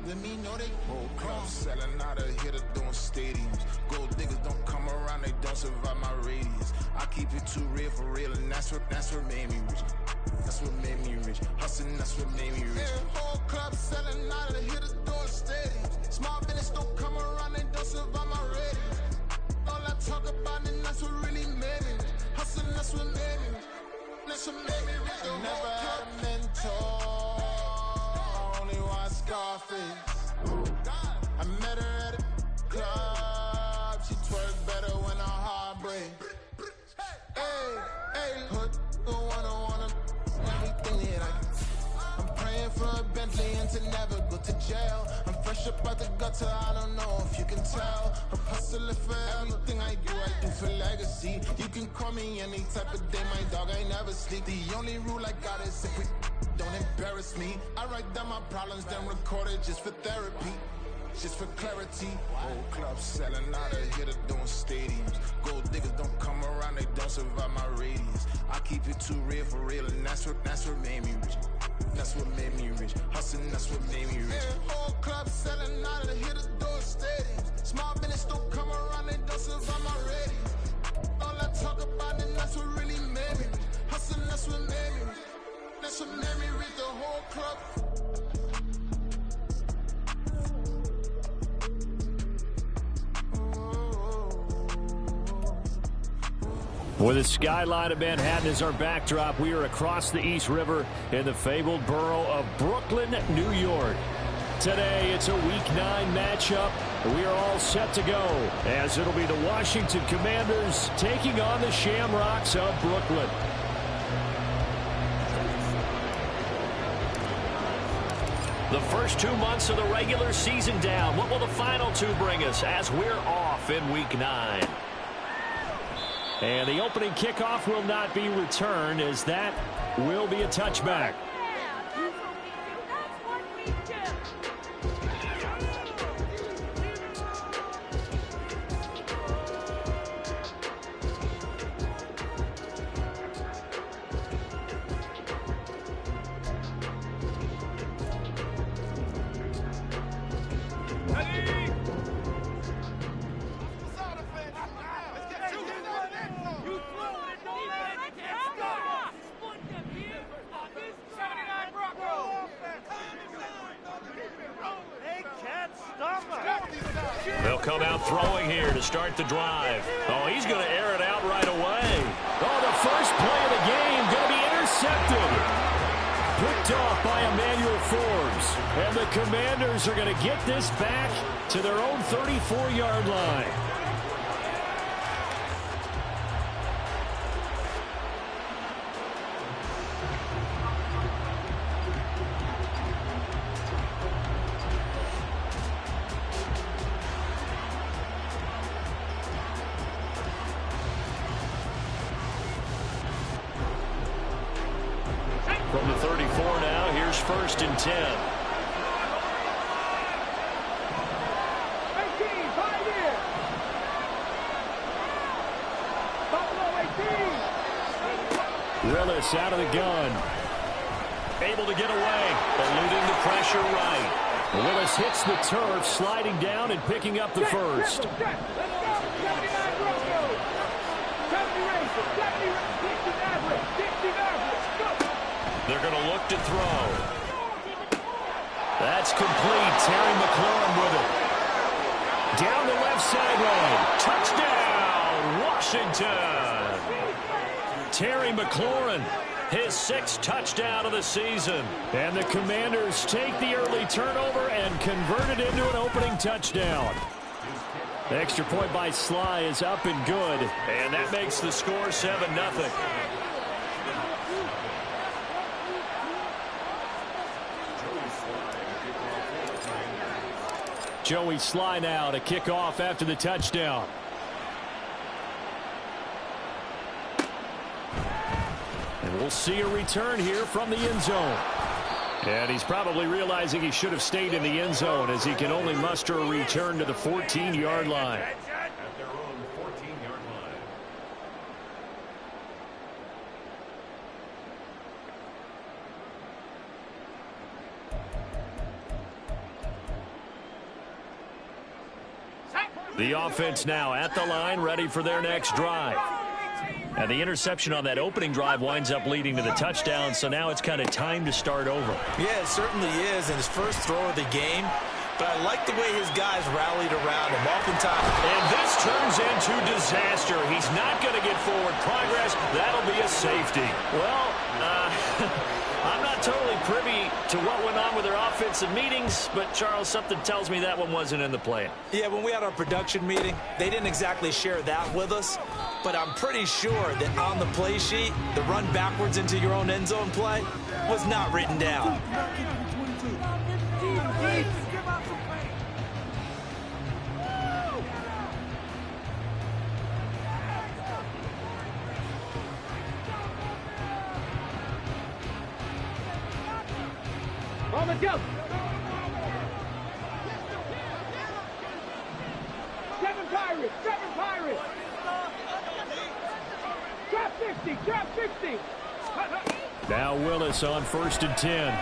Whole club selling out of hitter doing stadiums. Gold diggers don't come around, they don't survive my radius. I keep it too real for real, and that's what made me rich. That's what made me rich. Hustling, that's what made me rich. Yeah, whole club selling out of hitters doing stadiums. Small business don't come around, they don't survive my radius. All I talk about, and that's what really made me rich. Hustling, that's what made me rich. That's what made me rich. I never had a mentor, only one Scarface. I met her at a club, she twerk better when her heart breaks. Hey, put the wanna everything that I can. I'm praying for a Bentley and to never go to jail. I'm fresh up out the gutter, I don't know if you can tell. I'm hustling for everything I do for legacy. You can call me any type of day, my dog, I never sleep. The only rule I got is if we don't embarrass me. I write down my problems, then record it just for therapy. Just for clarity. Whole club selling out of hitter doing stadiums. Gold diggers don't come around, they don't survive my radius. I keep it too real for real, and that's what made me rich. That's what made me rich. Hustling, that's what made me rich. Yeah, whole club selling out of hitter doing stadiums. Small business don't come around, they don't survive my radius. All I talk about, and that's what really made me rich. Hustling, that's what made me rich. That's what made me rich. The whole club. With the skyline of Manhattan as our backdrop, we are across the East River in the fabled borough of Brooklyn, New York. Today, it's a Week 9 matchup. We are all set to go, as it'll be the Washington Commanders taking on the Shamrocks of Brooklyn. The first 2 months of the regular season down. What will the final two bring us as we're off in Week 9? And the opening kickoff will not be returned, as that will be a touchback. They'll come out throwing here to start the drive. Oh, he's going to air it out right away. Oh, the first play of the game going to be intercepted. Picked off by Emmanuel Forbes. And the Commanders are going to get this back to their own 34-yard line. From the 34 now, here's 1st and 10. 18, right here. Buffalo 18. Willis out of the gun. Able to get away. Eluding the pressure right. Willis hits the turf, sliding down and picking up the first. Let's go. 79 Broncos. 70 Racers. 70 Dixie Mavericks. Dixie Mavericks. Go. They're going to look to throw. That's complete. Terry McLaurin with it. Down the left sideline. Touchdown, Washington. Terry McLaurin, his 6th touchdown of the season. And the Commanders take the early turnover and convert it into an opening touchdown. The extra point by Sly is up and good. And that makes the score 7-0. Joey Sly now to kick off after the touchdown. And we'll see a return here from the end zone. And he's probably realizing he should have stayed in the end zone, as he can only muster a return to the 14-yard line. The offense now at the line, ready for their next drive. And the interception on that opening drive winds up leading to the touchdown, so now it's kind of time to start over. Yeah, it certainly is in his first throw of the game. But I like the way his guys rallied around him. Oftentimes. And this turns into disaster. He's not going to get forward progress. That'll be a safety. Well, I'm not totally privy to what went on with their offensive meetings, but, Charles, something tells me that one wasn't in the plan. Yeah, when we had our production meeting, they didn't exactly share that with us. But I'm pretty sure that on the play sheet, the run backwards into your own end zone play was not written down. Let's go. 7 Pirates, 7 Pirates. Drop 60, drop 60. Now Willis on 1st and 10.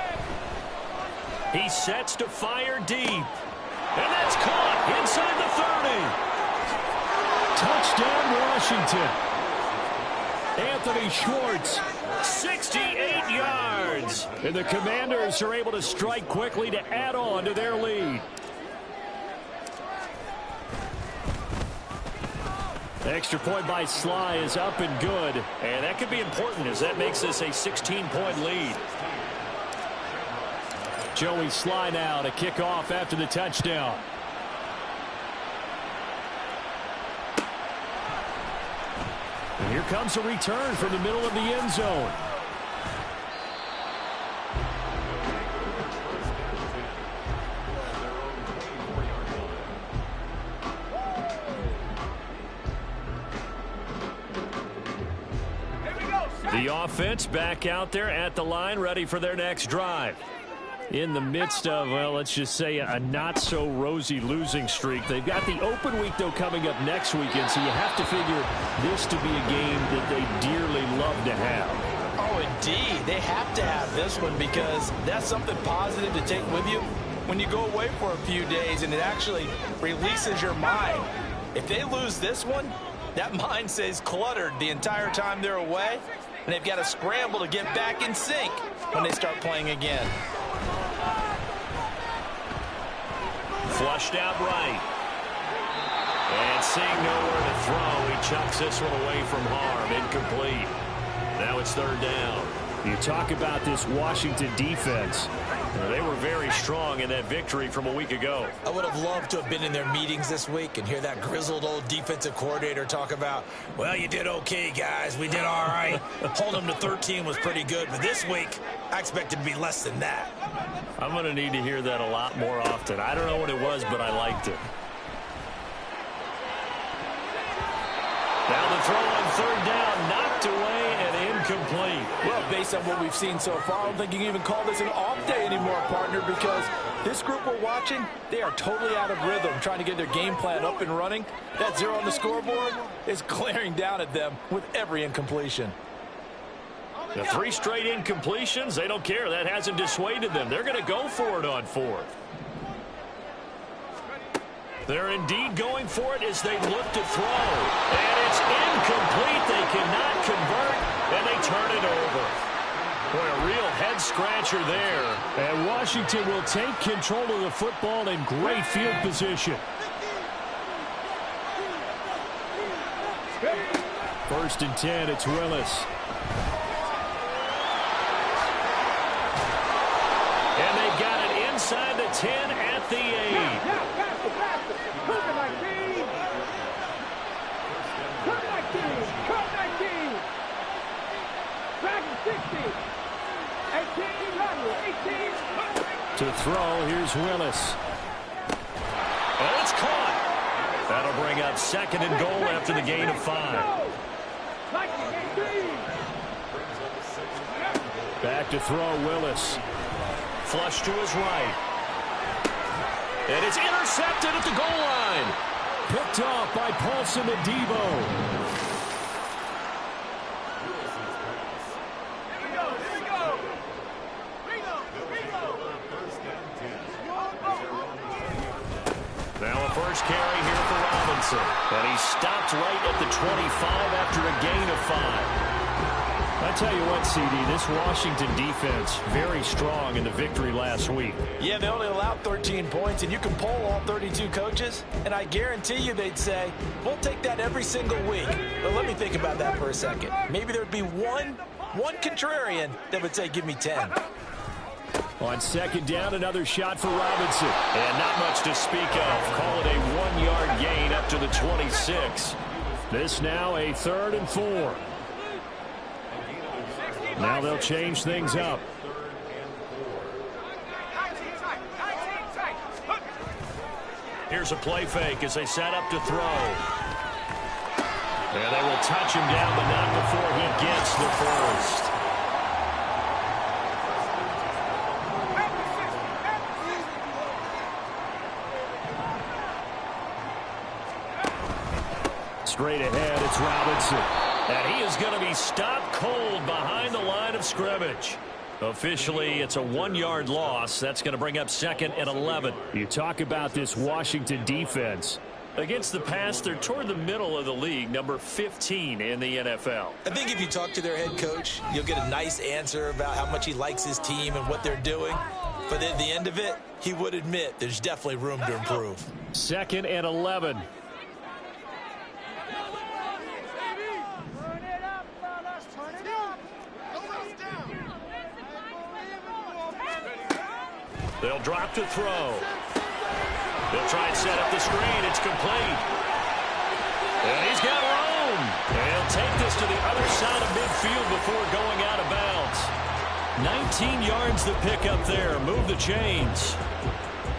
He sets to fire deep. And that's caught inside the 30. Touchdown, Washington. Anthony Schwartz. 68 yards. And the Commanders are able to strike quickly to add on to their lead. Extra point by Sly is up and good. And that could be important as that makes this a 16-point lead. Joey Sly now to kick off after the touchdown. And here comes a return from the middle of the end zone. The offense back out there at the line, ready for their next drive. In the midst of, well, let's just say a not-so-rosy losing streak. They've got the open week, though, coming up next weekend, so you have to figure this to be a game that they dearly love to have. Oh, indeed. They have to have this one because that's something positive to take with you when you go away for a few days, and it actually releases your mind. If they lose this one, that mind stays cluttered the entire time they're away, and they've got to scramble to get back in sync when they start playing again. Flushed out right. And seeing nowhere to throw, he chucks this one away from harm. Incomplete. Now it's 3rd down. You talk about this Washington defense. They were very strong in that victory from a week ago. I would have loved to have been in their meetings this week and hear that grizzled old defensive coordinator talk about, well, you did okay, guys. We did all right. Holding them to 13 was pretty good. But this week, I expected to be less than that. I'm going to need to hear that a lot more often. I don't know what it was, but I liked it. Now the throw on 3rd down, knocked away and incomplete. Well, based on what we've seen so far, I don't think you can even call this an off day anymore, partner, because this group we're watching, they are totally out of rhythm, trying to get their game plan up and running. That 0 on the scoreboard is glaring down at them with every incompletion. The 3 straight incompletions, they don't care. That hasn't dissuaded them. They're going to go for it on 4th. They're indeed going for it as they look to throw. And it's incomplete. They cannot convert, and they turn it over. Boy, a real head-scratcher there. And Washington will take control of the football in great field position. 1st and 10, it's Willis. And they've got it inside the 10 at the 8. To throw, here's Willis. And it's caught. That'll bring up 2nd and goal after the gain of 5. Back to throw, Willis. Flush to his right. And it's intercepted at the goal line. Picked off by Paulson Adebo. first carry here for Robinson. And he stopped right at the 25 after a gain of 5. I tell you what, CD, this Washington defense, very strong in the victory last week. Yeah, they only allowed 13 points, and you can poll all 32 coaches, and I guarantee you they'd say, we'll take that every single week. But let me think about that for a second. Maybe there'd be one contrarian that would say, give me 10. On second down, another shot for Robinson. And not much to speak of. Call it a 1-yard gain up to the 26. This now a 3rd and 4. Now they'll change things up. Here's a play fake as they set up to throw. And they will touch him down, but not before he gets the first. Straight ahead, it's Robinson. And he is going to be stopped cold behind the line of scrimmage. Officially, it's a 1-yard loss. That's going to bring up 2nd and 11. You talk about this Washington defense. Against the pass, they're toward the middle of the league, number 15 in the NFL. I think if you talk to their head coach, you'll get a nice answer about how much he likes his team and what they're doing. But at the end of it, he would admit there's definitely room to improve. 2nd and 11. They'll drop to throw. They'll try and set up the screen. It's complete. And he's got room. And he'll take this to the other side of midfield before going out of bounds. 19 yards to pick up there. Move the chains.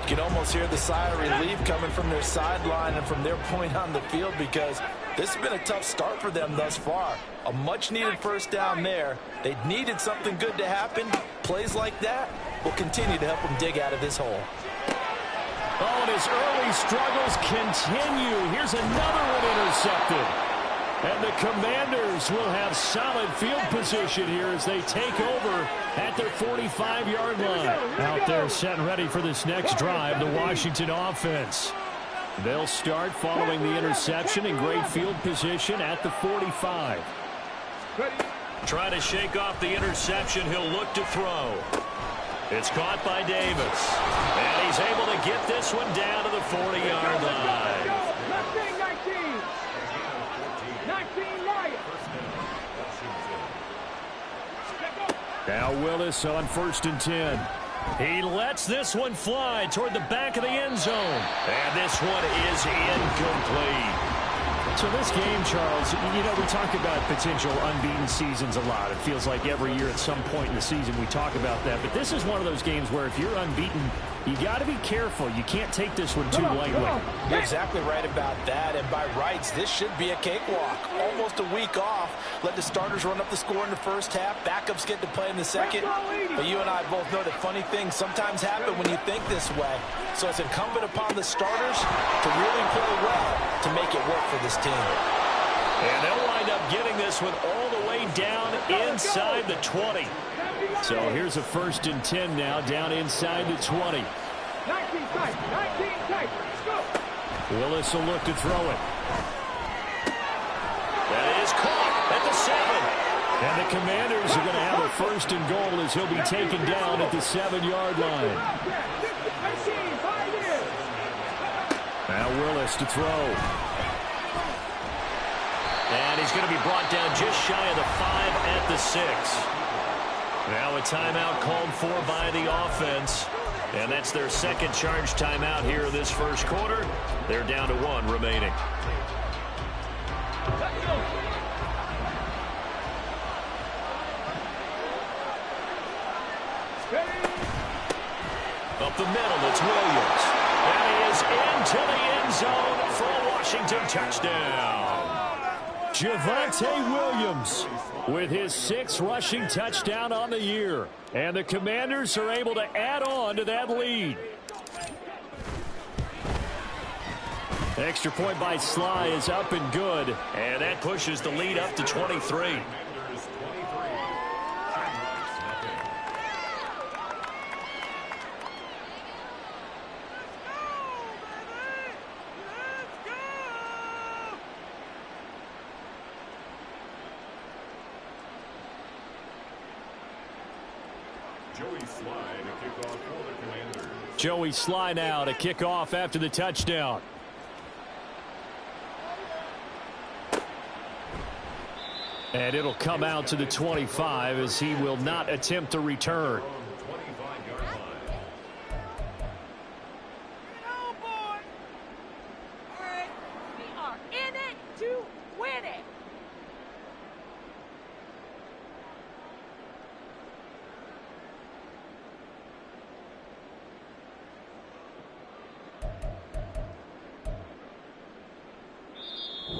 You can almost hear the sigh of relief coming from their sideline and from their point on the field, because this has been a tough start for them thus far. A much-needed first down there. They needed something good to happen. Plays like that will continue to help them dig out of this hole. Oh, and his early struggles continue. Here's another one intercepted. And the Commanders will have solid field position here as they take over at their 45-yard line. Out there set and ready for this next drive, the Washington offense. They'll start following the interception in great field position at the 45. Trying to shake off the interception. He'll look to throw. It's caught by Davis. And he's able to get this one down to the 40-yard line. 19 Lions. Now Willis on 1st and 10. He lets this one fly toward the back of the end zone. And this one is incomplete. So this game, Charles, you know, we talk about potential unbeaten seasons a lot. It feels like every year at some point in the season we talk about that. But this is one of those games where if you're unbeaten, you got to be careful. You can't take this one too lightly. You're exactly right about that. And by rights, this should be a cakewalk. Almost a week off. Let the starters run up the score in the first half. Backups get to play in the second. But you and I both know that funny things sometimes happen when you think this way. So it's incumbent upon the starters to really play well to make it work for this team. And they'll wind up getting this one all the way down inside the 20. So here's a 1st and 10 now, down inside the 20. 19 tight, 19 tight. Go. Willis will look to throw it. That is caught at the 7. And the Commanders are going to have a 1st and goal as he'll be taken down at the 7-yard line. Now Willis to throw. And he's going to be brought down just shy of the 5 at the 6. Now a timeout called for by the offense. And that's their second charge timeout here in this first quarter. They're down to 1 remaining. Up the middle, it's Williams. And he is into the end zone for a Washington touchdown. Javonte Williams with his 6th rushing touchdown on the year. And the Commanders are able to add on to that lead. Extra point by Sly is up and good. And that pushes the lead up to 23. Joey Sly now to kick off after the touchdown. And it'll come out to the 25 as he will not attempt to return.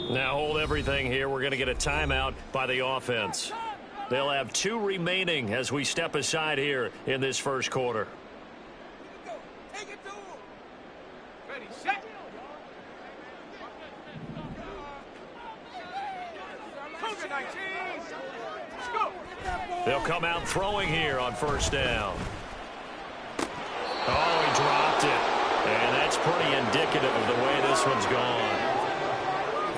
Now hold everything here. We're going to get a timeout by the offense. They'll have 2 remaining as we step aside here in this first quarter. Take it to him. Ready, set. Cougar 19. Let's go. They'll come out throwing here on first down. Oh, he dropped it. And that's pretty indicative of the way this one's gone.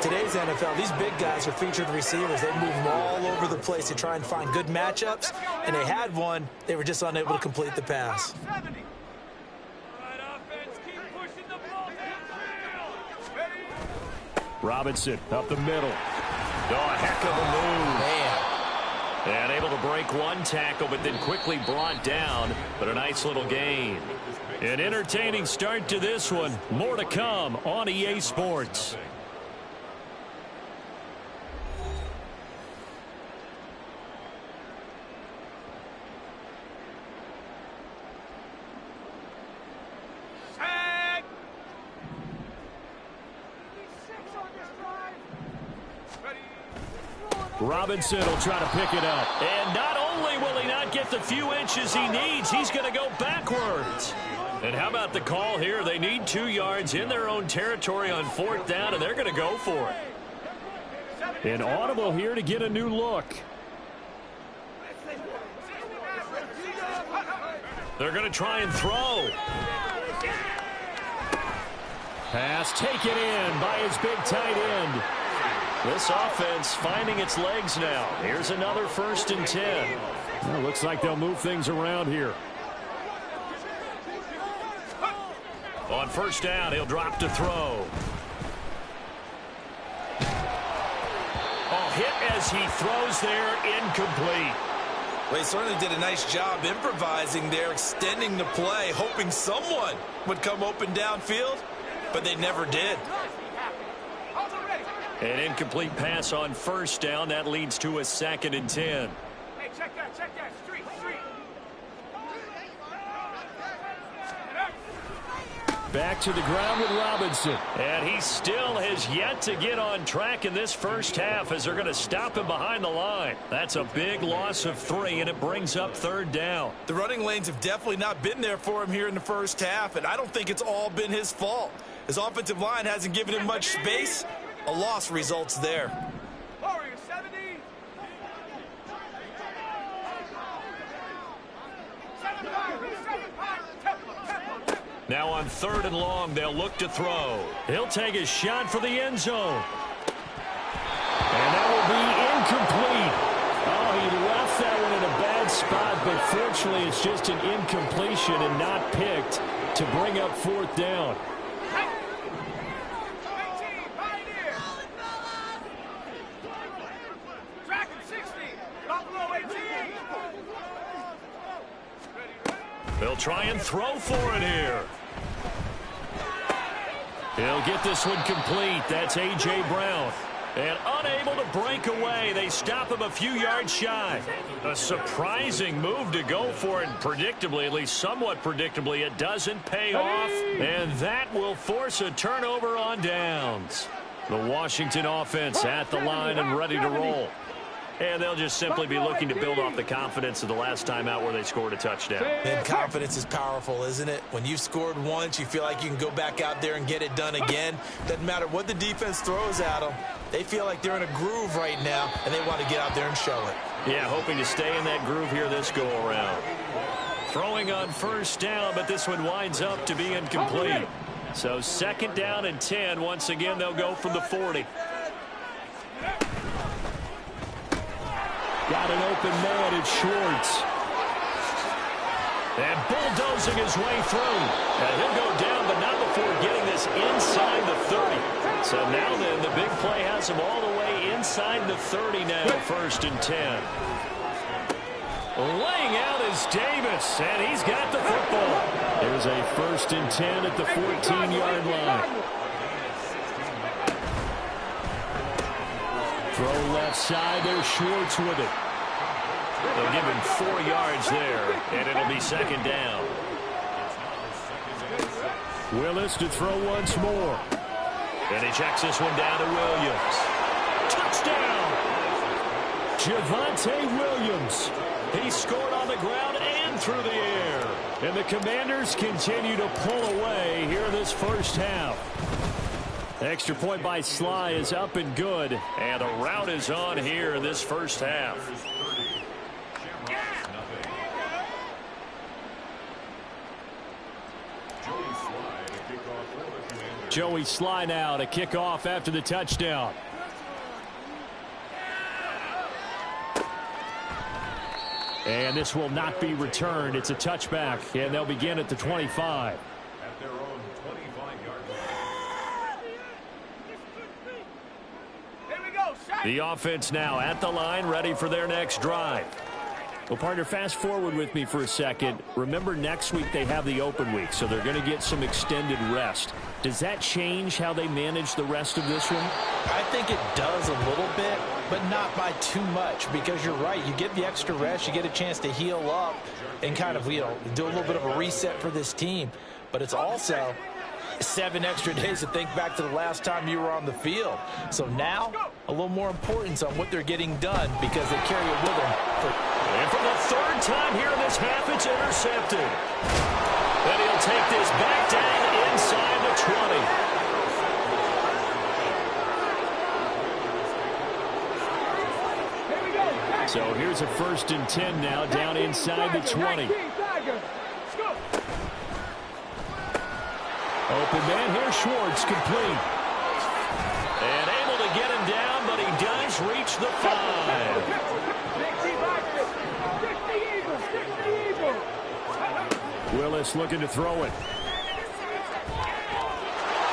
Today's NFL, these big guys are featured receivers. They move them all over the place to try and find good matchups, and they had one. They were just unable to complete the pass. Robinson up the middle. Oh, a heck of a move. And able to break one tackle, but then quickly brought down. But a nice little gain. An entertaining start to this one. More to come on EA Sports. Robinson will try to pick it up. And not only will he not get the few inches he needs, he's going to go backwards. And how about the call here? They need 2 yards in their own territory on 4th down, and they're going to go for it. An audible here to get a new look. They're going to try and throw. Pass taken in by his big tight end. This offense finding its legs now. Here's another 1st and 10. Well, looks like they'll move things around here. On 1st down, he'll drop to throw. Oh, hit as he throws there, incomplete. Well, he certainly did a nice job improvising there, extending the play, hoping someone would come open downfield, but they never did. An incomplete pass on 1st down. That leads to a 2nd and 10. Hey, check that, street. Back to the ground with Robinson. And he still has yet to get on track in this first half as they're going to stop him behind the line. That's a big loss of 3, and it brings up 3rd down. The running lanes have definitely not been there for him here in the first half, and I don't think it's all been his fault. His offensive line hasn't given him much space. A loss results there. Warriors 70. Now on 3rd and long, they'll look to throw. He'll take his shot for the end zone. And that will be incomplete. Oh, he left that one in a bad spot, but fortunately it's just an incompletion and not picked to bring up 4th down. They'll try and throw for it here. He'll get this one complete. That's A.J. Brown. And unable to break away. They stop him a few yards shy. A surprising move to go for it. Predictably, at least somewhat predictably, it doesn't pay off. And that will force a turnover on downs. The Washington offense at the line and ready to roll. And they'll just simply be looking to build off the confidence of the last time out where they scored a touchdown. And confidence is powerful, isn't it? When you've scored once, you feel like you can go back out there and get it done again. Doesn't matter what the defense throws at them. They feel like they're in a groove right now, and they want to get out there and show it. Yeah, hoping to stay in that groove here this go-around. Throwing on 1st down, but this one winds up to be incomplete. So 2nd down and 10. Once again, they'll go from the 40. Got an open man, it's Schwartz. And bulldozing his way through. And he'll go down, but not before getting this inside the 30. So now then, the big play has him all the way inside the 30 now, 1st and 10. Laying out is Davis, and he's got the football. There's a 1st and 10 at the 14-yard line. Throw left side, there's Schwartz with it. They'll give him 4 yards there, and it'll be 2nd down. Willis to throw once more. And he checks this one down to Williams. Touchdown! Javonte Williams. He scored on the ground and through the air. And the Commanders continue to pull away here in this first half. Extra point by Sly is up and good. And a rout is on here in this first half. Joey Sly now to kick off after the touchdown. And this will not be returned. It's a touchback, and they'll begin at the 25. At their own 25-yard line. The offense now at the line, ready for their next drive. Well, partner, fast forward with me for a second. Remember, next week they have the open week, so they're going to get some extended rest. Does that change how they manage the rest of this one? I think it does a little bit, but not by too much, because you're right. You get the extra rest. You get a chance to heal up and kind of, do a little bit of a reset for this team. But it's also 7 extra days to think back to the last time you were on the field. So now, a little more importance on what they're getting done because they carry it with them. And for the 3rd time here in this half, it's intercepted. And he'll take this back down inside the 20. So here's a 1st and 10 now, down inside the 20. Open man here, Schwartz, complete. And able to get him down, but he does reach the 5. Willis looking to throw it.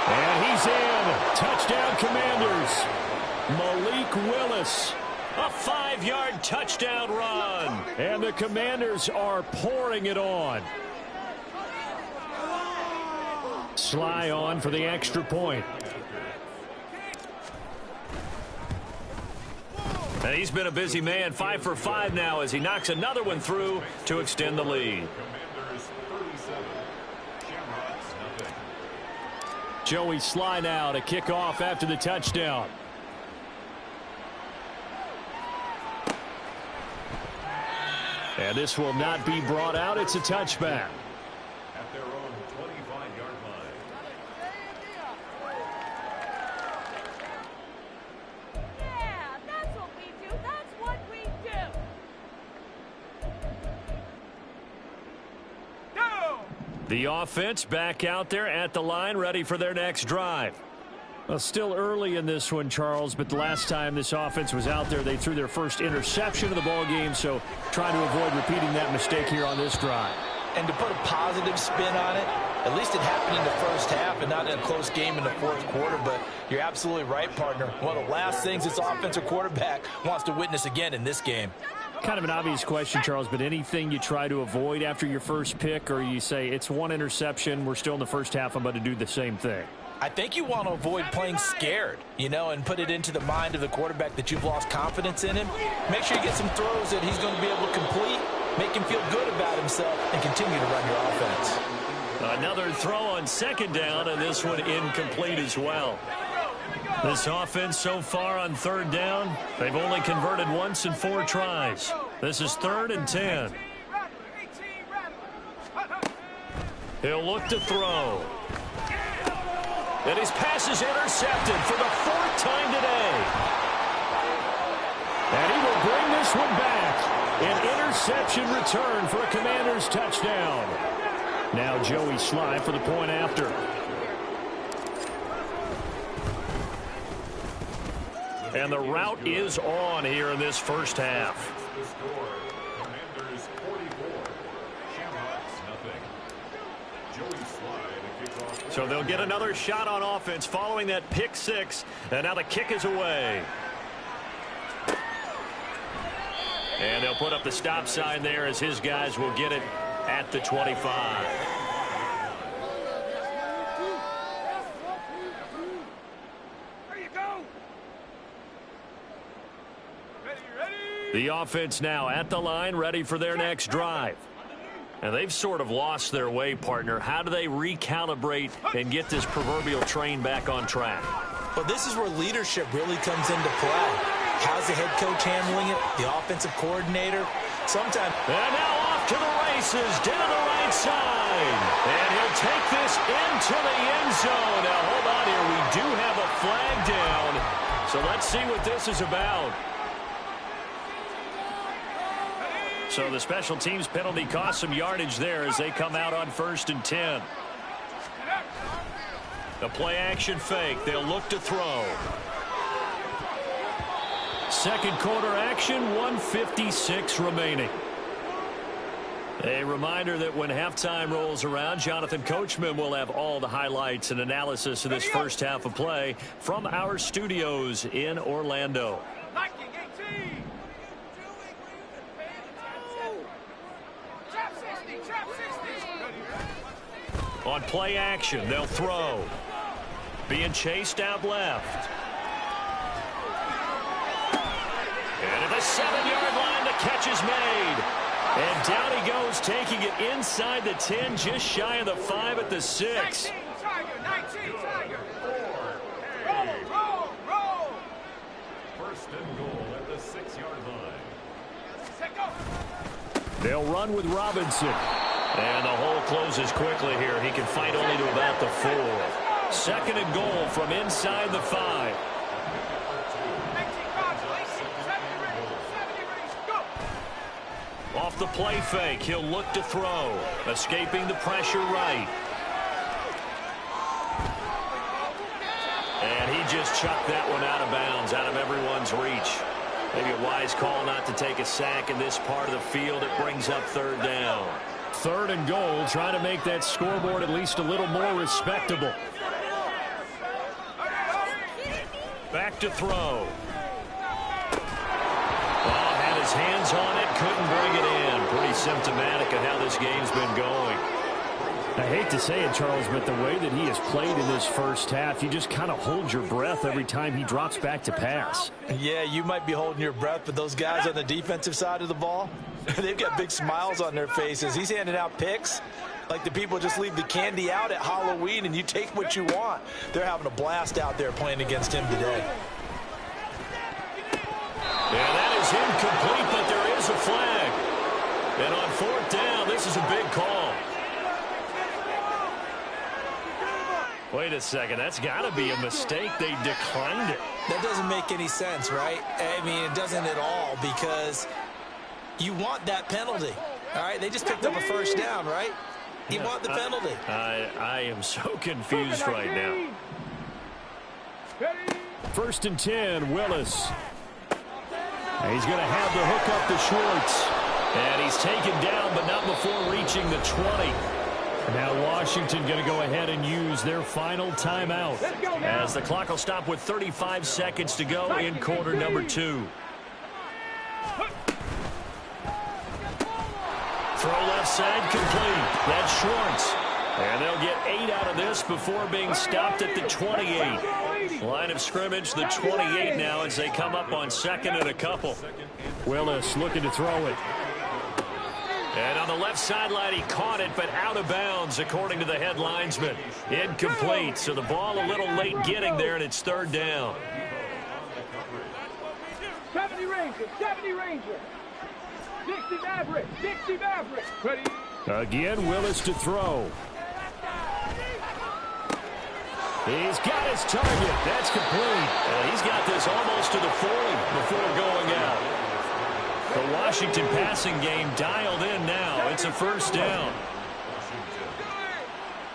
And he's in. Touchdown, Commanders. Malik Willis. A 5-yard touchdown run. And the Commanders are pouring it on. Sly on for the extra point. And he's been a busy man, 5 for 5 now as he knocks another one through to extend the lead. Joey Sly now to kick off after the touchdown. And this will not be brought out. It's a touchback. At their own 25-yard line. Yeah, that's what we do. That's what we do. The offense back out there at the line, ready for their next drive. Well, still early in this one, Charles, but the last time this offense was out there, they threw their first interception of the ball game, so trying to avoid repeating that mistake here on this drive. And to put a positive spin on it, at least it happened in the first half and not in a close game in the 4th quarter, but you're absolutely right, partner. One of the last things this offensive quarterback wants to witness again in this game. Kind of an obvious question, Charles, but anything you try to avoid after your first pick, or you say it's 1 interception, we're still in the first half, I'm about to do the same thing? I think you want to avoid playing scared, and put it into the mind of the quarterback that you've lost confidence in him. Make sure you get some throws that he's going to be able to complete, make him feel good about himself, and continue to run your offense. Another throw on 2nd down, and this one incomplete as well. This offense so far on 3rd down, they've only converted once in 4 tries. This is 3rd and 10. He'll look to throw. And his pass is intercepted for the 4th time today. And he will bring this one back. An interception return for a Commanders touchdown. Now Joey Sly for the point after. And the route is on here in this first half. The score, Commanders 44, Shamrocks So they'll get another shot on offense following that pick six. And now the kick is away. And they'll put up the stop sign there as his guys will get it at the 25. The offense now at the line, ready for their next drive. And they've sort of lost their way, partner. How do they recalibrate and get this proverbial train back on track? Well, this is where leadership really comes into play. How's the head coach handling it? The offensive coordinator? Sometimes. And now off to the races, down the right side. And he'll take this into the end zone. Now, hold on here. We do have a flag down. So let's see what this is about. So the special teams penalty cost some yardage there as they come out on 1st and 10. The play action fake. They'll look to throw. Second quarter action, 1:56 remaining. A reminder that when halftime rolls around, Jonathan Coachman will have all the highlights and analysis of this first half of play from our studios in Orlando. On play action, they'll throw. Being chased out left. And at the 7-yard line, the catch is made. And down he goes, taking it inside the 10, just shy of the 5 at the 6. 19, Tiger. Roll. First and goal at the 6-yard line. Set go. They'll run with Robinson. And the hole closes quickly here. He can fight only to about the 4. Second and goal from inside the 5. Off the play fake, he'll look to throw. Escaping the pressure right. And he just chucked that one out of bounds, out of everyone's reach. Maybe a wise call not to take a sack in this part of the field. It brings up 3rd down. 3rd and goal, trying to make that scoreboard at least a little more respectable. Back to throw. Had his hands on it, couldn't bring it in. Pretty symptomatic of how this game's been going. I hate to say it, Charles, but the way that he has played in this first half, you just kind of hold your breath every time he drops back to pass. Yeah, you might be holding your breath, but those guys on the defensive side of the ball, they've got big smiles on their faces. He's handing out picks like the people just leave the candy out at Halloween and you take what you want. They're having a blast out there playing against him today. Yeah, that is incomplete, but there is a flag. And on 4th down, this is a big call. Wait a second, that's got to be a mistake. They declined it. That doesn't make any sense, right? I mean, it doesn't at all, because you want that penalty. All right, they just picked up a 1st down, right? You want the penalty. I am so confused right now. 1st and 10, Willis. And he's going to have the hook up to Schwartz. And he's taken down, but not before reaching the 20. Now Washington going to go ahead and use their final timeout, as the clock will stop with 35 seconds to go in quarter number 2. Throw left side complete. That's Schwartz. And they'll get 8 out of this before being stopped at the 28. Line of scrimmage, the 28 now as they come up on 2nd and a couple. Willis looking to throw it. And on the left sideline, he caught it, but out of bounds, according to the head linesman. Incomplete, so the ball a little late getting there, and it's 3rd down. 70 Ranger. 60 Maverick. Ready? Again, Willis to throw. He's got his target. That's complete. He's got this almost to the 40 before going out. The Washington passing game dialed in now. It's a 1st down.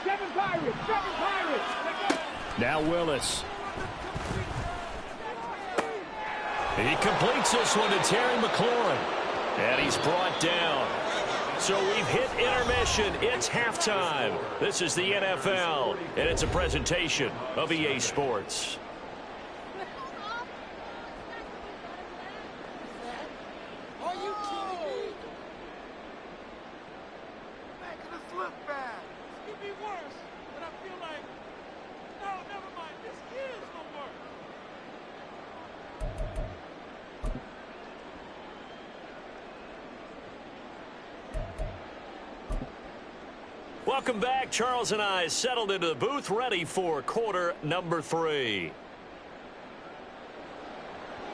7 Pirates. Now Willis. He completes this one to Terry McLaurin. And he's brought down. So we've hit intermission. It's halftime. This is the NFL, and it's a presentation of EA Sports. Are you kidding me? Back of the slip bag. This could be worse, but I feel like, no, never mind. This is no worse. Welcome back. Charles and I settled into the booth, ready for quarter number 3.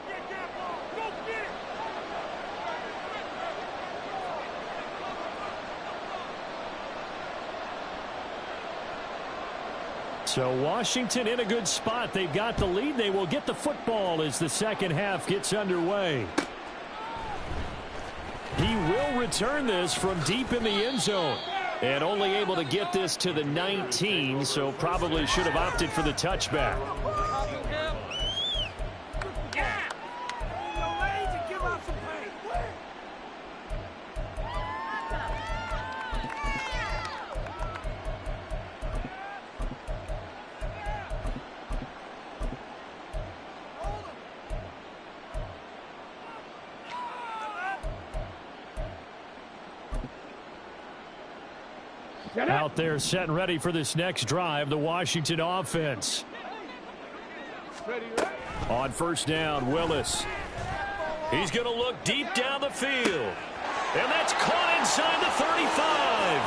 Get that ball. Go get it. So Washington in a good spot. They've got the lead. They will get the football as the second half gets underway. He will return this from deep in the end zone. And only able to get this to the 19, so probably should have opted for the touchback. Out there set and ready for this next drive, the Washington offense. On first down, Willis. He's going to look deep down the field. And that's caught inside the 35.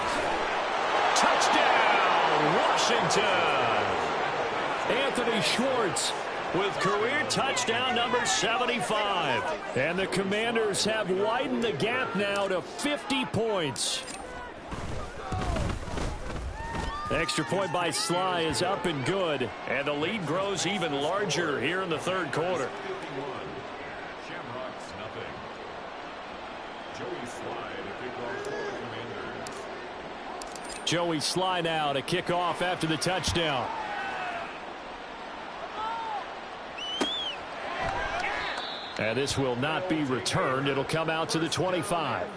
Touchdown, Washington. Anthony Schwartz With career touchdown number 75. And the Commanders have widened the gap now to 50 points. Extra point by Sly is up and good. And the lead grows even larger here in the third quarter. Shamrocks nothing. Joey Sly to kick off for the Commanders. Joey Sly now to kick off after the touchdown. And this will not be returned. It'll come out to the 25. At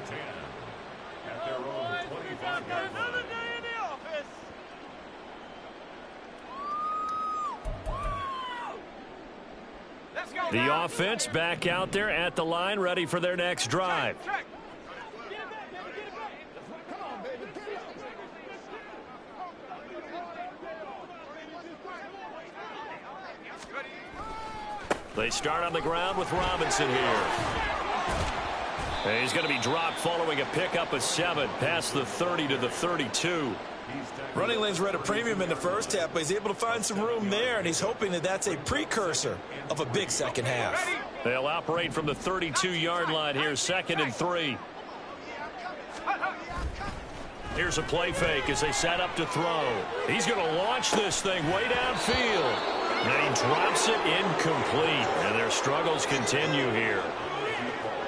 their own 25-yard line. The offense back out there at the line, ready for their next drive. They start on the ground with Robinson here. And he's going to be dropped following a pickup of 7 past the 30 to the 32. Running lanes were at a premium in the first half, but he's able to find some room there, and he's hoping that that's a precursor of a big second half. They'll operate from the 32-yard line here, 2nd and 3. Here's a play fake as they set up to throw. He's going to launch this thing way downfield. And he drops it incomplete, and their struggles continue here.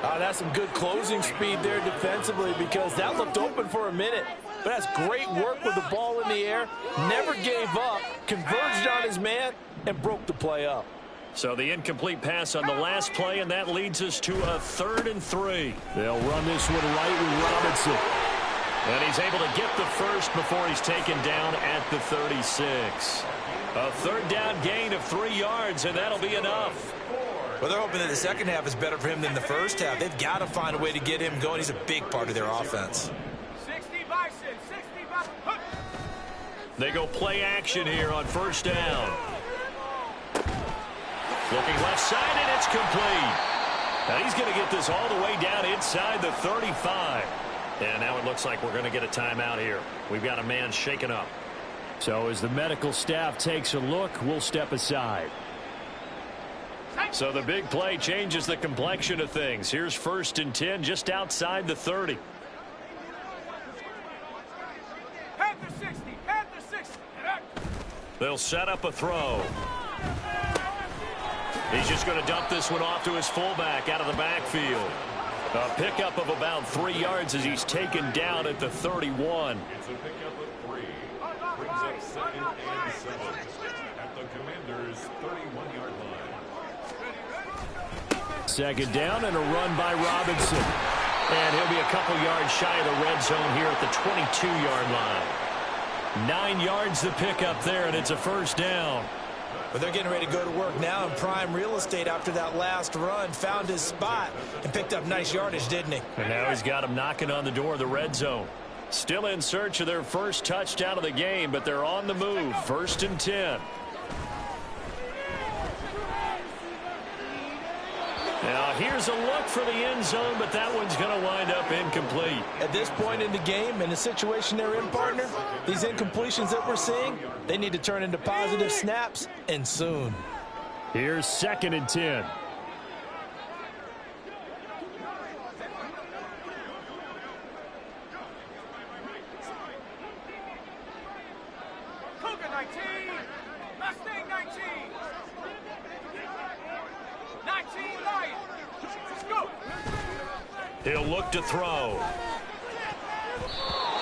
That's some good closing speed there defensively, because that looked open for a minute. But that's great work with the ball in the air. Never gave up, converged on his man, and broke the play up. So the incomplete pass on the last play, and that leads us to a 3rd and 3. They'll run this one right with Robinson. And he's able to get the first before he's taken down at the 36. A 3rd down gain of 3 yards, and that'll be enough. Well, they're hoping that the second half is better for him than the first half. They've got to find a way to get him going. He's a big part of their offense. 60 Bison, 60 Bison. They go play action here on first down. Looking left side, and it's complete. Now he's going to get this all the way down inside the 35. And now it looks like we're going to get a timeout here. We've got a man shaken up. So as the medical staff takes a look, we'll step aside. So the big play changes the complexion of things. Here's 1st and 10 just outside the 30. Panther 60, Panther 60. They'll set up a throw. He's just going to dump this one off to his fullback out of the backfield. A pickup of about 3 yards as he's taken down at the 31. It's a pickup of 3. Brings up 2nd and 7 at the Commanders' 31-yard line. 2nd down and a run by Robinson. And he'll be a couple yards shy of the red zone here at the 22-yard line. 9 yards to pick up there, and it's a first down. But they're getting ready to go to work now in prime real estate after that last run. Found his spot and picked up nice yardage, didn't he? And now he's got him knocking on the door of the red zone. Still in search of their first touchdown of the game, but they're on the move. 1st and 10. Now here's a look for the end zone, but that one's going to wind up incomplete. At this point in the game, in the situation they're in, partner, these incompletions that we're seeing, they need to turn into positive snaps, and soon. Here's 2nd and 10. Cougar 19. Mustang 19. 19 Lions. Let's go. He'll look to throw.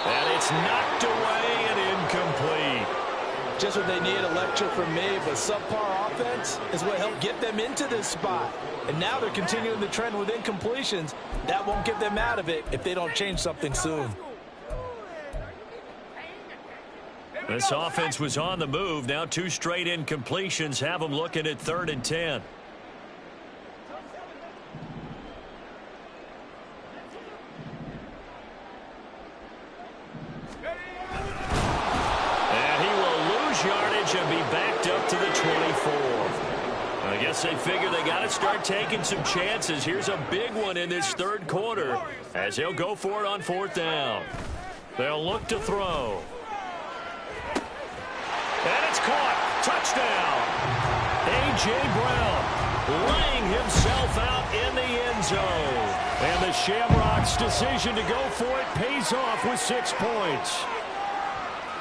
And it's knocked away and incomplete. Just what they need, a lecture from me, but subpar offense is what helped get them into this spot. And now they're continuing the trend with incompletions. That won't get them out of it if they don't change something soon. This offense was on the move. Now 2 straight incompletions have them looking at 3rd and 10. And he will lose yardage and be backed up to the 24. I guess they figure they got to start taking some chances. Here's a big one in this 3rd quarter as they'll go for it on 4th down. They'll look to throw. And it's caught. Touchdown. A.J. Brown laying himself out in the end zone. And the Shamrocks' decision to go for it pays off with 6 points.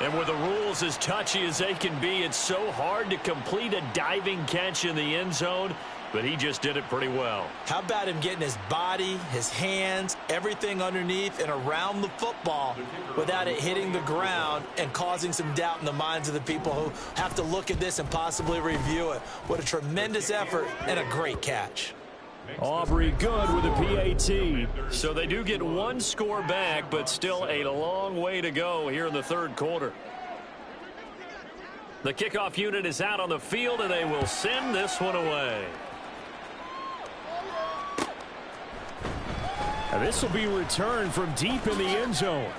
And with the rules as touchy as they can be, it's so hard to complete a diving catch in the end zone, but he just did it pretty well. How about him getting his body, his hands, everything underneath and around the football without it hitting the ground and causing some doubt in the minds of the people who have to look at this and possibly review it. What a tremendous effort and a great catch. Aubrey good with a PAT. So they do get 1 score back, but still a long way to go here in the 3rd quarter. The kickoff unit is out on the field, and they will send this one away. And this will be returned from deep in the end zone.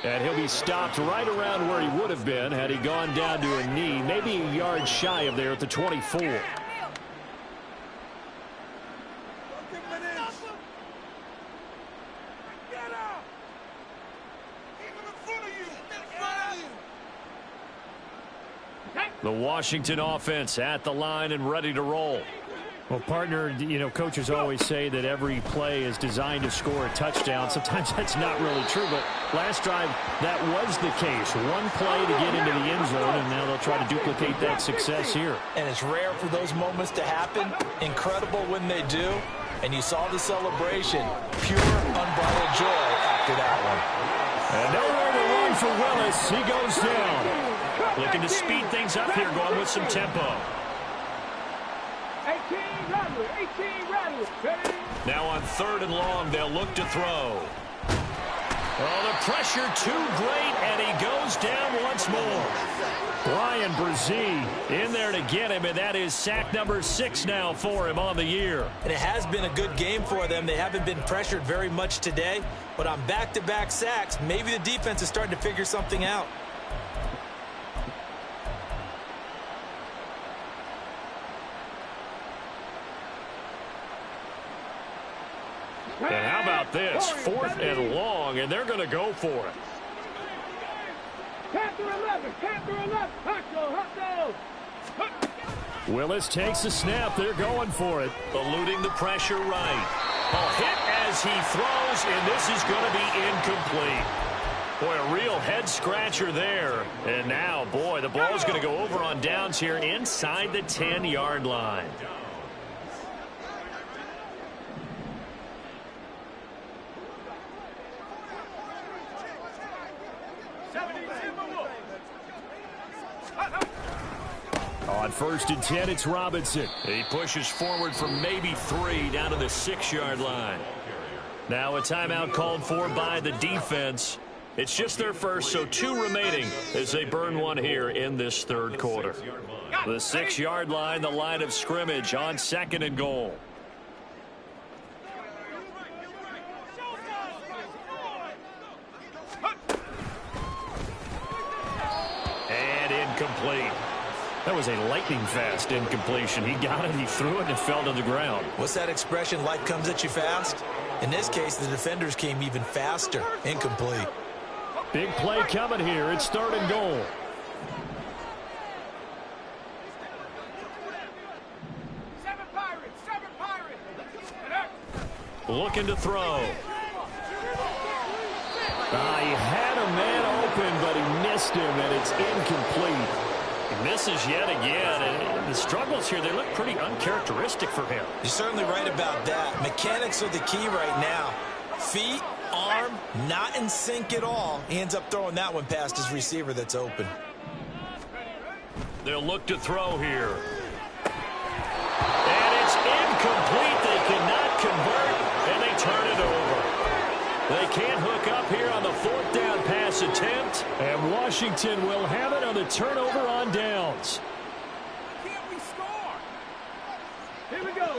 And he'll be stopped right around where he would have been had he gone down to a knee, maybe a yard shy of there at the 24. The Washington offense at the line and ready to roll. Well, partner, you know, coaches always say that every play is designed to score a touchdown. Sometimes that's not really true, but last drive, that was the case. 1 play to get into the end zone, and now they'll try to duplicate that success here. And it's rare for those moments to happen. Incredible when they do. And you saw the celebration. Pure, unbridled joy after that one. And nowhere to run for Willis. He goes down. Looking to speed things up here, going with some tempo. 18 Rattler. Now on 3rd and long, they'll look to throw. Oh, the pressure too great, and he goes down once more. Brian Brzee in there to get him, and that is sack number 6 now for him on the year. And it has been a good game for them. They haven't been pressured very much today, but on back-to-back sacks, maybe the defense is starting to figure something out. And how about this? 4th and long, and they're going to go for it. Willis takes the snap. They're going for it. Eluding the pressure right. A hit as he throws, and this is going to be incomplete. Boy, a real head-scratcher there. And now, boy, the ball's going to go over on downs here inside the 10-yard line. On 1st and 10, it's Robinson. He pushes forward for maybe 3 down to the 6-yard line. Now a timeout called for by the defense. It's just their first, so 2 remaining as they burn one here in this 3rd quarter. The 6-yard line, the line of scrimmage on 2nd and goal. And incomplete. That was a lightning-fast incompletion. He got it, he threw it, and it fell to the ground. What's that expression, life comes at you fast? In this case, the defenders came even faster. Incomplete. Big play coming here. It's 3rd and goal. Looking to throw. He had a man open, but he missed him, and it's incomplete. He misses yet again, and the struggles here, they look pretty uncharacteristic for him. You're certainly right about that. Mechanics are the key right now. Feet, arm, not in sync at all. He ends up throwing that one past his receiver that's open. They'll look to throw here. And it's incomplete. They cannot convert, and they turn it over. They can't hook up here on the 4th down pass attempt, and Washington will have it on the turnover on downs.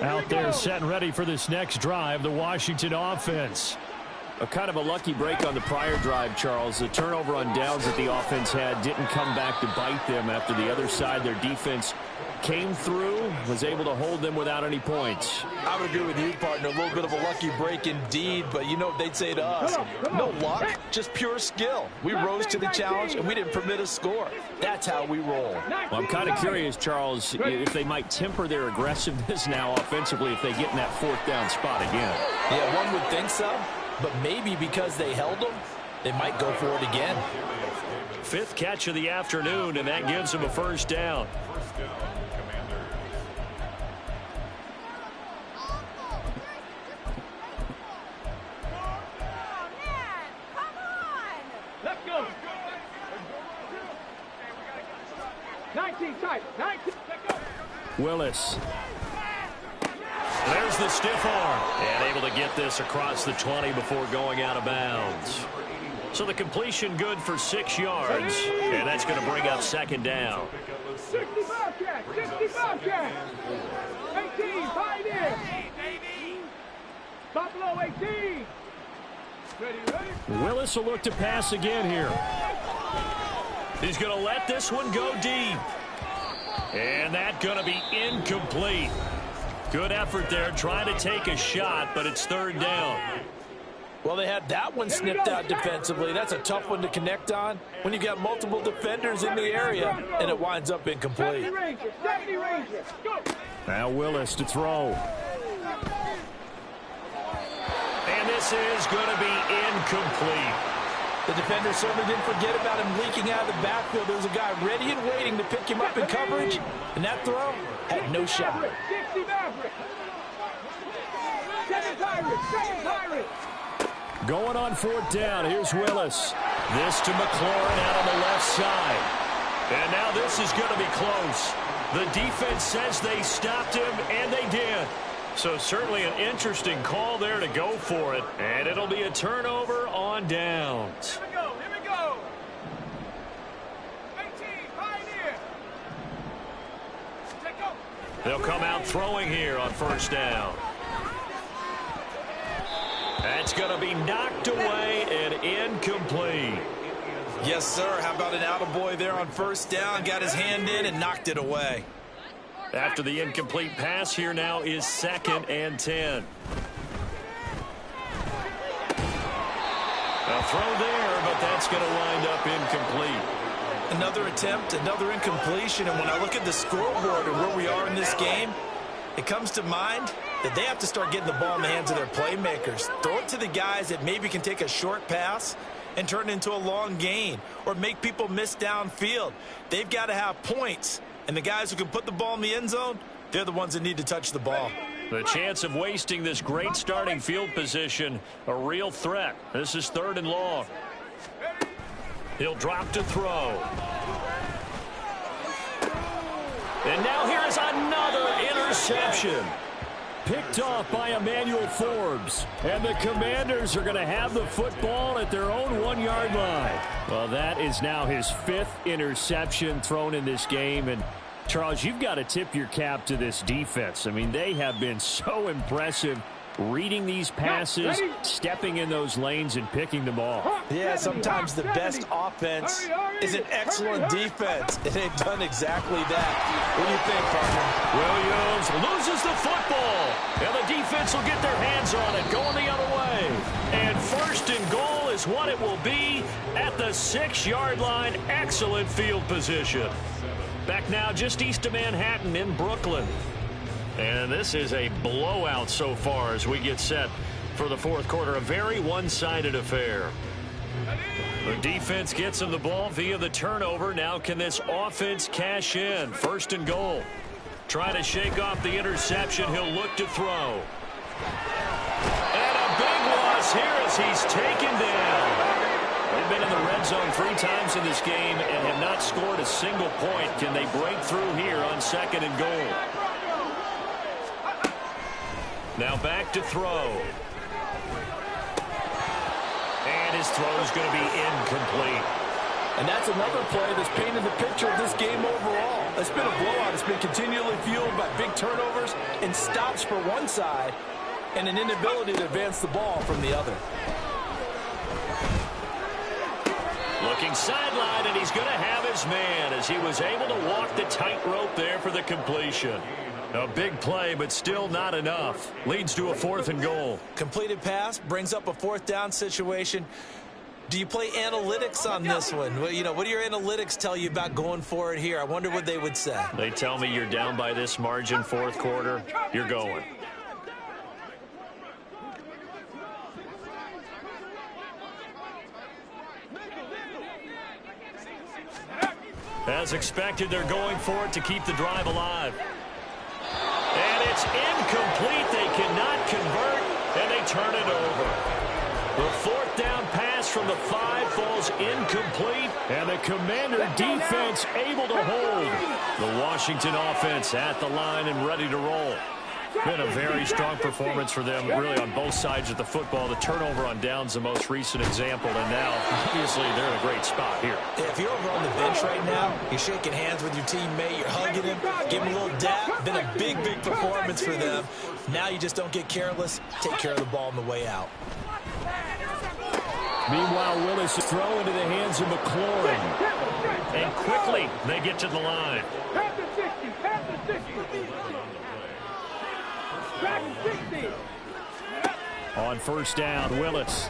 Out there set and ready for this next drive, the Washington offense. A kind of a lucky break on the prior drive, Charles. The turnover on downs that the offense had didn't come back to bite them after the other side. Their defense came through, was able to hold them without any points. I would agree with you, partner. A little bit of a lucky break indeed, but you know what they'd say to us? No luck, just pure skill. We rose to the challenge, and we didn't permit a score. That's how we roll. Well, I'm kind of curious, Charles, if they might temper their aggressiveness now offensively if they get in that 4th down spot again. Yeah, one would think so, but maybe because they held them, they might go for it again. 5th catch of the afternoon, and that gives them a 1st down. Willis. There's the stiff arm. And able to get this across the 20 before going out of bounds. So the completion good for 6 yards. And that's going to bring up 2nd down. 65 catch, 65 catch. 18, tight end. Buffalo 18. Ready. Willis will look to pass again here. He's going to let this one go deep. And that's going to be incomplete. Good effort there, trying to take a shot, but it's 3rd down. Well, they had that one snipped out defensively. That's a tough one to connect on when you got multiple defenders in the area, and it winds up incomplete. Now Willis to throw. And this is going to be incomplete. The defender certainly didn't forget about him leaking out of the backfield. There was a guy ready and waiting to pick him up in coverage, and that throw had no shot. Going on 4th down. Here's Willis. This to McLaurin out on the left side. And now this is going to be close. The defense says they stopped him, and they did. So certainly an interesting call there to go for it. And it'll be a turnover on downs. Here we go. 18, pioneer. They'll come out throwing here on 1st down. That's going to be knocked away and incomplete. Yes, sir. How about an attaboy there on 1st down? Got his hand in and knocked it away. After the incomplete pass, here now is 2nd and 10. A throw there, but that's going to wind up incomplete. Another attempt, another incompletion, and when I look at the scoreboard and where we are in this game, it comes to mind that they have to start getting the ball in the hands of their playmakers. Throw it to the guys that maybe can take a short pass and turn it into a long gain or make people miss downfield. They've got to have points, and the guys who can put the ball in the end zone, they're the ones that need to touch the ball. The chance of wasting this great starting field position, a real threat. This is 3rd and long. He'll drop to throw. And now here is another interception. Picked off by Emmanuel Forbes. And the Commanders are going to have the football at their own 1-yard line. Well, that is now his 5th interception thrown in this game. And, Charles, you've got to tip your cap to this defense. I mean, they have been so impressive reading these passes, stepping in those lanes, and picking them off. Yeah, sometimes the best offense is an excellent defense, and they've done exactly that. What do you think, partner? Williams loses the football, and the defense will get their hands on it, going the other way. And 1st and goal is what it will be at the 6-yard line. Excellent field position. Back now just east of Manhattan in Brooklyn. And this is a blowout so far as we get set for the 4th quarter. A very one-sided affair. The defense gets him the ball via the turnover. Now can this offense cash in? 1st and goal. Trying to shake off the interception. He'll look to throw. And a big loss here as he's taken down. They've been in the red zone 3 times in this game and have not scored a single point. Can they break through here on 2nd and goal? Now back to throw. And his throw is going to be incomplete. And that's another play that's painted the picture of this game overall. It's been a blowout. It's been continually fueled by big turnovers and stops for one side and an inability to advance the ball from the other. Looking sideline, and he's going to have his man as he was able to walk the tightrope there for the completion. A big play, but still not enough. Leads to a 4th and goal. Completed pass brings up a 4th down situation. Do you play analytics on this one? Well, you know, what do your analytics tell you about going for it here? I wonder what they would say. They tell me you're down by this margin 4th quarter. You're going. As expected, they're going for it to keep the drive alive. And it's incomplete. They cannot convert, and they turn it over. The 4th down pass from the 5 falls incomplete, and the Commander defense able to hold. The Washington offense at the line and ready to roll. Been a very strong performance for them, really, on both sides of the football. The turnover on downs, the most recent example, and now, obviously, they're in a great spot here. If you're over on the bench right now, you're shaking hands with your teammate, you're hugging him, giving him a little dap. Been a big, big performance for them. Now you just don't get careless. Take care of the ball on the way out. Meanwhile, Willis is throw into the hands of McLaurin. And quickly, they get to the line. On 1st down, Willis.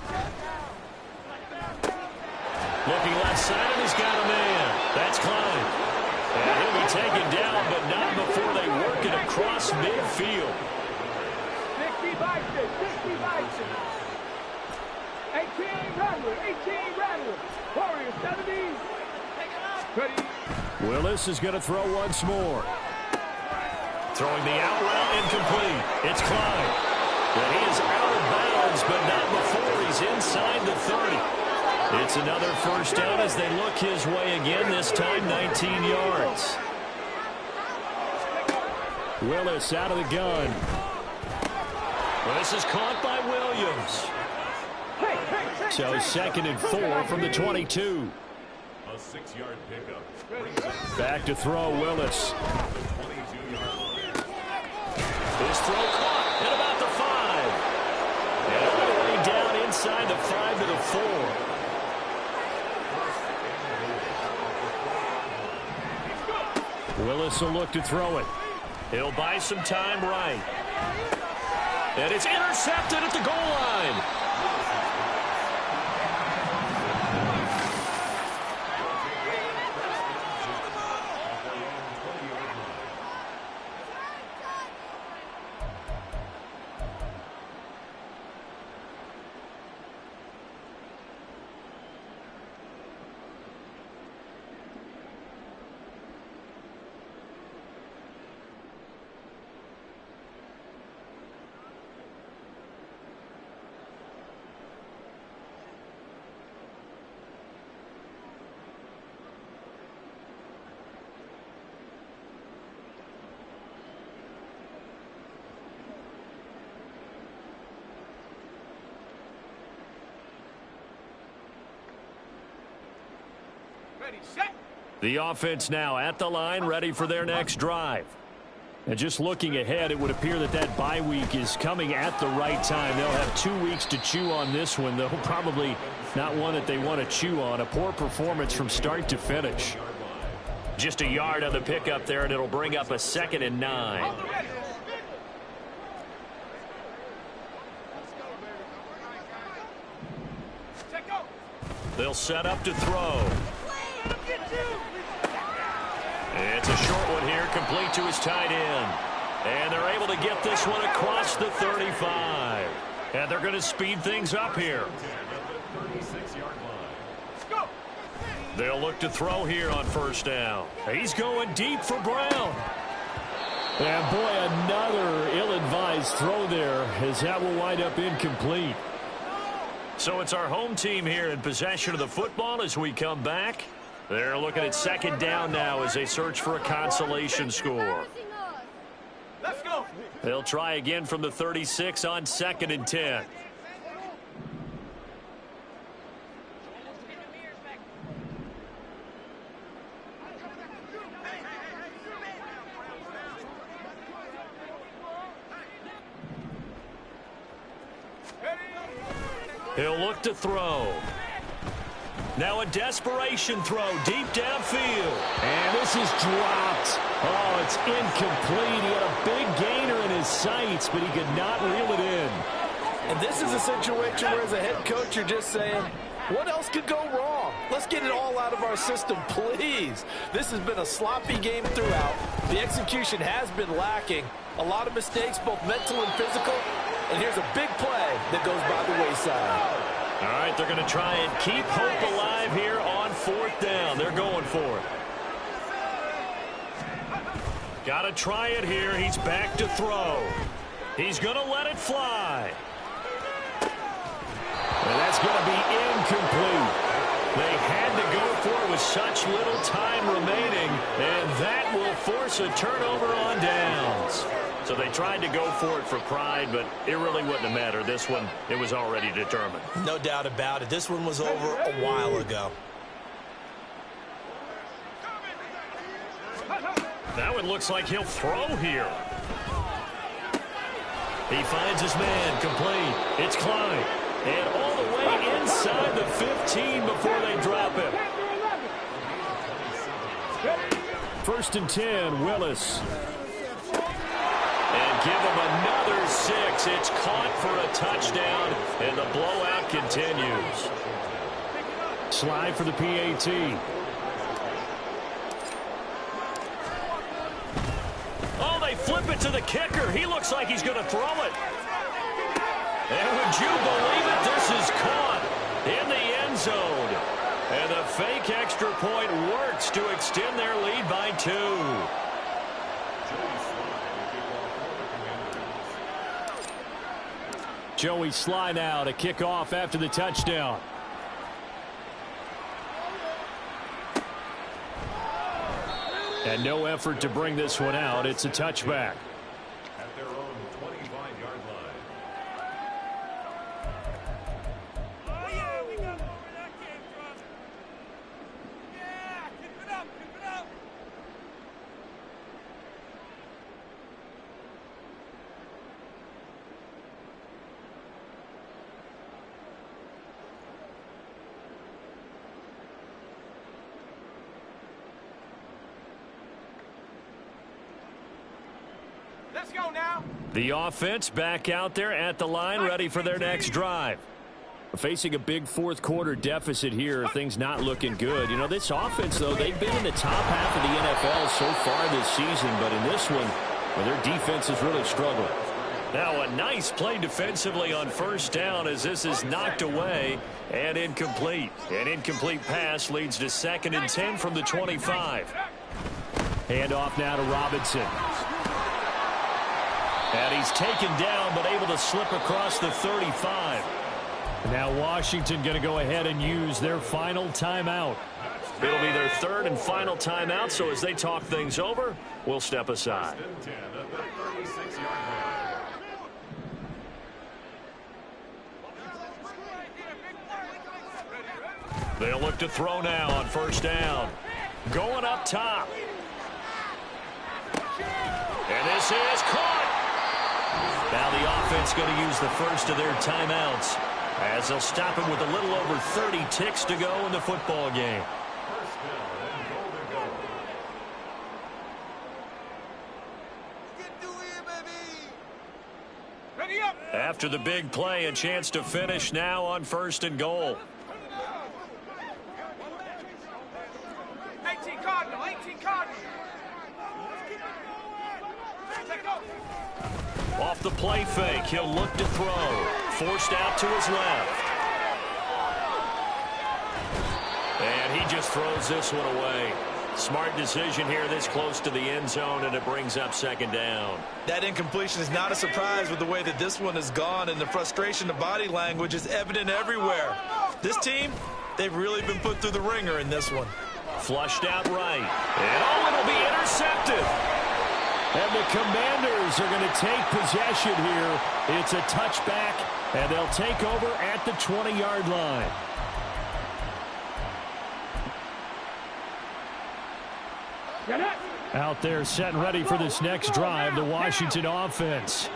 Looking left side, and he's got a man. That's Klein. And he'll be taken down, but not before they work it across midfield. 18 Rattler. Warriors 70. Willis is going to throw once more. Throwing the out route incomplete. It's Klein. And he is out of bounds, but not before he's inside the 30. It's another 1st down as they look his way again, this time 19 yards. Willis out of the gun. Well, this is caught by Williams. So 2nd and 4 from the 22. A 6-yard pickup. Back to throw, Willis. His throw caught at about the 5. And all the way down inside the 5 to the 4. Willis will look to throw it. He'll buy some time right. And it's intercepted at the goal line. The offense now at the line, ready for their next drive. And just looking ahead, it would appear that that bye week is coming at the right time. They'll have 2 weeks to chew on this one, though probably not one that they want to chew on. A poor performance from start to finish. Just a yard on the pickup there, and it'll bring up a 2nd and 9. They'll set up to throw. It's a short one here, complete to his tight end. And they're able to get this one across the 35. And they're going to speed things up here. They'll look to throw here on 1st down. He's going deep for Brown. And boy, another ill-advised throw there, as that will wind up incomplete. So it's our home team here in possession of the football as we come back. They're looking at 2nd down now as they search for a consolation score. Let's go. They'll try again from the 36 on 2nd and 10. He'll look to throw. Now a desperation throw deep downfield. And this is dropped. Oh, it's incomplete. He had a big gainer in his sights, but he could not reel it in. And this is a situation where as a head coach you're just saying, what else could go wrong? Let's get it all out of our system, please. This has been a sloppy game throughout. The execution has been lacking. A lot of mistakes, both mental and physical. And here's a big play that goes by the wayside. All right, they're going to try and keep hope alive here on 4th down. They're going for it. Got to try it here. He's back to throw. He's going to let it fly. And that's going to be incomplete. They had to go for it with such little time remaining, and that will force a turnover on downs. So they tried to go for it for pride, but it really wouldn't have mattered. This one, it was already determined. No doubt about it. This one was over a while ago. Now it looks like he'll throw here. He finds his man, complete. It's Klein. And all the way inside the 15 before they drop him. 1st and 10, Willis. And give him another 6. It's caught for a touchdown, and the blowout continues. Slide for the PAT. Oh, they flip it to the kicker. He looks like he's going to throw it. And would you believe it? This is caught in the end zone. And the fake extra point works to extend their lead by 2. Joey Sly now to kick off after the touchdown. And no effort to bring this one out. It's a touchback. At their own 25-yard line. Oh, yeah, we got over that came from. Yeah, keep it up, keep it up. Let's go now. The offense back out there at the line, ready for their next drive. Facing a big 4th quarter deficit here, things not looking good. You know, this offense, though, they've been in the top half of the NFL so far this season, but in this one, well, their defense has really struggled. Now a nice play defensively on 1st down as this is knocked away and incomplete. An incomplete pass leads to 2nd and 10 from the 25. Handoff now to Robinson. And he's taken down but able to slip across the 35. Now Washington going to go ahead and use their final timeout. It'll be their 3rd and final timeout, so as they talk things over, we'll step aside. They'll look to throw now on first down. Going up top. And this is caught. Now the offense going to use the first of their timeouts as they'll stop him with a little over 30 ticks to go in the football game. First down and goal to go. Ready up. After the big play, a chance to finish now on first and goal. 18 Cardinal, 18 Cardinal. Take go. Off the play fake, he'll look to throw. Forced out to his left. And he just throws this one away. Smart decision here this close to the end zone, and it brings up second down. That incompletion is not a surprise with the way that this one has gone, and the frustration of body language is evident everywhere. This team, they've really been put through the ringer in this one. Flushed out right. And it'll be intercepted. And the Commanders are going to take possession here. It's a touchback, and they'll take over at the 20-yard line. Out there set and ready for this next drive, the Washington offense.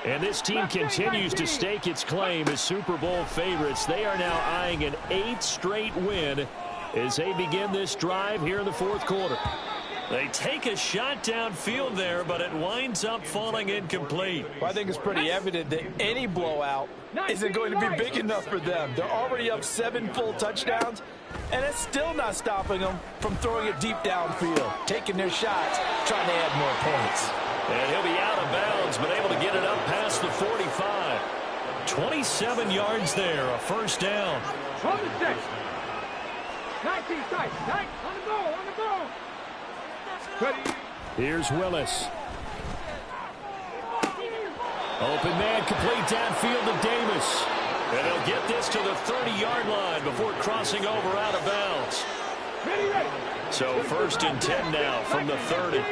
And this team continues to stake its claim as Super Bowl favorites. They are now eyeing an 8th straight win as they begin this drive here in the fourth quarter. They take a shot downfield there, but it winds up falling incomplete. Well, I think it's pretty evident that any blowout isn't going to be big enough for them. They're already up 7 full touchdowns, and it's still not stopping them from throwing it deep downfield, taking their shots, trying to add more points. And he'll be out of bounds, but able to get it up past the 45. 27 yards there, a first down. From the 6. 19 tight. On the goal, on the goal. Ready. Here's Willis. Open man, complete downfield to Davis. And he'll get this to the 30-yard line before crossing over out of bounds. Ready. So first and 10 now from the 30.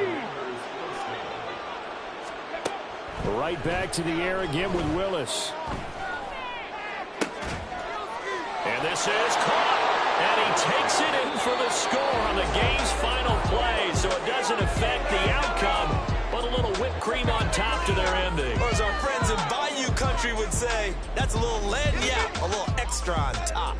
Right back to the air again with Willis. And this is caught. And he takes it in for the score on the game's final play. So it doesn't affect the outcome, but a little whipped cream on top to their ending. Or as our friends in Bayou Country would say, that's a little lagniappe, a little extra on top.